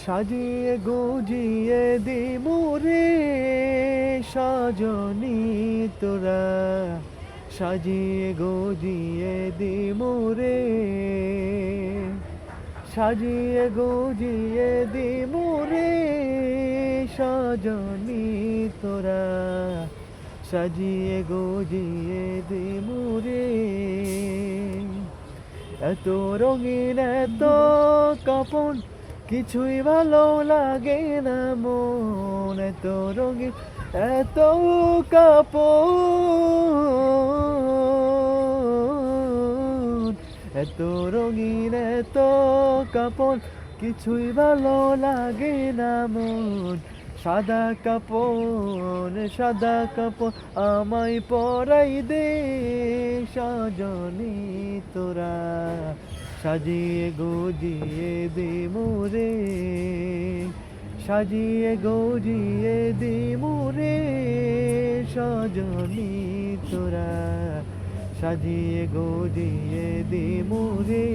সাজিয়ে গুজিয়ে দিমুরে সজনী তোরা, সাজিয়ে গুজিয়ে দিমুরে, সাজিয়ে গুজিয়ে দিমুরে সজনী তোরা, সাজিয়ে গুজিয়ে দিমুরে। এত রঙিন এত কাপড় কিছুই ভালো লাগে না মন, এত রঙিন এত কাপড়, এত রঙিন এত কাপড় কিছুই ভালো লাগে না মন। সাদা কাপড় সাদা কাপড় আমায় পরাই দে সজনী তোরা, সাজিয়ে গুজিয়ে দে মোরে, সাজিয়ে গুজিয়ে দে মোরে সজনী তোরা, সাজিয়ে গুজিয়ে দে মোরে।